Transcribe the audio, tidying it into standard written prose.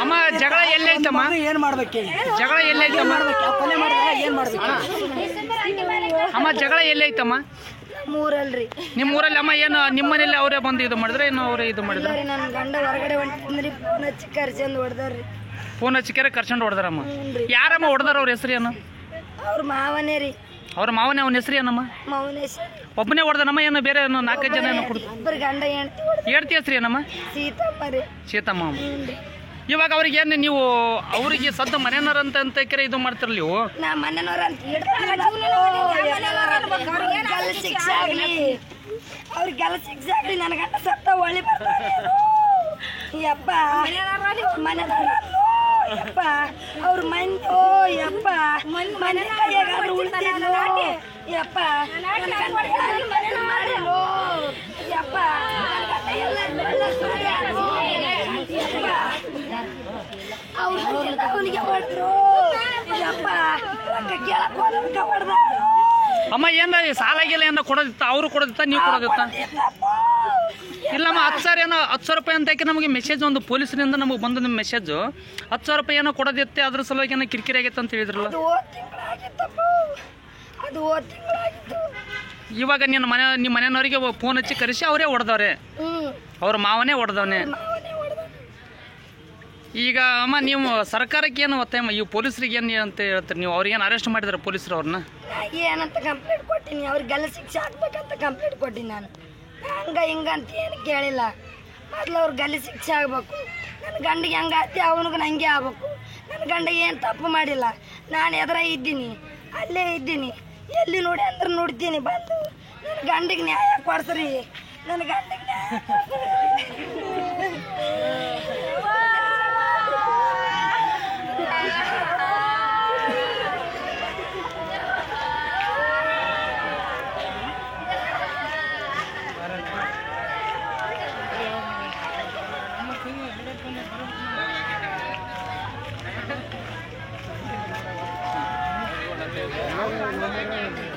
ಅಮ್ಮ ಜಗಳ ಎಲ್ಲೈತಮ್ಮ? ಏನ್ ಮಾಡ್ಬೇಕು? ಜಗಳ ಎಲ್ಲೈತಮ್ಮ? ಕೊಲೆ ಮಾಡಿದ್ರೆ ಏನ್ ಮಾಡ್ಬೇಕು? ಅಮ್ಮ ಜಗಳ ಎಲ್ಲೈತಮ್ಮ? ಮೂರಲ್ರಿ. ನಿಮ್ಮ ಊರಲ್ಲಿ ಅಮ್ಮ ಏನು ನಿಮ್ಮ ಮನೇಲಿ ಅವರೇ ಬಂದು ಇದು ಮಾಡಿದ್ರೆ ಏನು ಅವರೇ ಇದು ಮಾಡಿದ್ರೆ? ನನ್ನ ಗಂಡ ಹೊರಗಡೆ ಹೊಂಟಿದ್ರಿ, ಫೋನ್ ಹಚ್ಚಿ ಕರ್ಸಂದು ಹೊಡೆದಾರ್ರಿ. ಫೋನ್ ಹಚ್ಚಿಕೆರೆ ಕರ್ಕೊಂಡು ಹೊಡೆದಾರಮ್ಮ. ಯಾರಮ್ಮ ಹೊಡೆದಾರ? ಅವ್ರ ಹೆಸರು ಏನು? ಅವ್ರ ಮಾವನೇ ರೀ. ಅವ್ರ ಮಾವನೇ ಅವನ ಹೆಸರು ಏನಮ್ಮ? ಮೌನೇಶ್. ಒಬ್ಬನೇ ಹೊಡೆದನಮ್ಮ ಏನು ಬೇರೆ ಏನು 4-5 ಜನ ಏನು ಕೊಡ್ತು? ಇಬ್ಬರು ಗಂಡ ಹೆಂಡತಿ. ಹೇಳ್ತಿ ಹೆಸರು ಏನಮ್ಮ? ಸೀತಮ್ಮ ರೀ. ಸೀತಮ್ಮ. ಇವಾಗ ಅವ್ರಿಗೆ ಏನು ನೀವು ಅವ್ರಿಗೆ ಸದ್ದು ಮನೆಯವ್ರ ಅಂತ ಕೆರೆ ಇದು ಮಾಡ್ತಿರಲ್ಲ ನೀವು? ನಾ ಮನೆಯವ್ರ ಅಂತ ಶಿಕ್ಷೆ ಆಗ್ಲಿ, ಅವ್ರಿಗೆಲ್ಲ ಶಿಕ್ಷೆ ಆಗ್ಲಿ. ನನ್ನ ಗಂಡ ಸತ್ತ ಒಳ್ಳೆ ಬರ್ತಾರೆ ಯಪ್ಪ. ಯಪ್ಪ ಅವ್ರ ಮಂದಿ ಯಪ್ಪ ಮನೆ ಕೈಯಾಗಾದ್ರೂ ಉಳಿತಿದ್ಲು ಯಪ್ಪ. ಯಪ್ಪ ಅವನಿಗೆ ಹೊಡೆದ್ರು ಯಪ್ಪ. ಕೇಳಕ್ ಹೋದಕ್ಕೆ ಹೊಡೆದ. ಅಮ್ಮ ಏನ ಸಾಲಾಗಿಲ್ಲ ಏನೋ ಕೊಡೋದಿತ್ತ? ಅವರು ಕೊಡೋದಿತ್ತ ನೀವು ಕೊಡೋದಿತ್ತ? ಇಲ್ಲಮ್ಮ 10,000 ರೂಪಾಯಿ ಅಂತ ನಮಗೆ ಮೆಸೇಜ್ ಒಂದು ಪೊಲೀಸರಿಂದ ನಮಗೆ ಬಂದ ನಿಮ್ಮ ಮೆಸೇಜು 10,000 ರೂಪಾಯಿ ಏನೋ ಕೊಡೋದಿತ್ತೆ, ಅದ್ರ ಸಲುವಾಗಿ ಏನೋ ಕಿರಿಕಿರಿ ಆಗೈತೆ ಅಂತ ಹೇಳಿದ್ರಲ್ಲ. ಇವಾಗ ನಿಮ್ಮ ಮನೆಯವ್ರಿಗೆ ಫೋನ್ ಹಚ್ಚಿ ಕರೆಸಿ ಅವರೇ ಹೊಡೆದವ್ರೆ, ಅವ್ರ ಮಾವನೇ ಹೊಡೆದವನೇ. ಈಗ ಅಮ್ಮ ನೀವು ಸರ್ಕಾರಕ್ಕೆ ಏನು ಒತ್ತಾಯ ಈ ಪೊಲೀಸರಿಗೆ ಏನು ಅಂತ ಹೇಳ್ತೀರಿ ನೀವು? ಅವ್ರಿಗೇನು ಅರೆಸ್ಟ್ ಮಾಡಿದಾರೆ ಪೊಲೀಸರು ಅವ್ರನ್ನ? ಏನಂತ ಕಂಪ್ಲೇಂಟ್ ಕೊಟ್ಟಿನಿ, ಅವ್ರಿಗೆಲ್ಲ ಶಿಕ್ಷೆ ಹಾಕ್ಬೇಕಂತ ಕಂಪ್ಲೇಂಟ್ ಕೊಟ್ಟಿನಿ ನಾನು. ಹಿಂಗಂತ ಏನು ಕೇಳಿಲ್ಲ. ಮೊದಲು ಅವ್ರು ಗಲ್ಲಿ ಶಿಕ್ಷೆ ಆಗ್ಬೇಕು. ನನ್ನ ಗಂಡಿಗೆ ಹೆಂಗಾತಿ ಅವನಿಗೆ ನಂಗೆ ಆಗ್ಬೇಕು. ನನ್ನ ಗಂಡ ಏನು ತಪ್ಪು ಮಾಡಿಲ್ಲ. ನಾನು ಎದುರ ಇದ್ದೀನಿ, ಅಲ್ಲೇ ಇದ್ದೀನಿ. ಎಲ್ಲಿ ನೋಡಿ ಅಂದ್ರೆ ನೋಡ್ತೀನಿ ಬಂದು. ನನ್ನ ಗಂಡಿಗೆ ನ್ಯಾಯ ಕೊಡ್ಸ್ರಿ, ನನ್ನ ಗಂಡಿಗೆ ನ್ಯಾಯ No,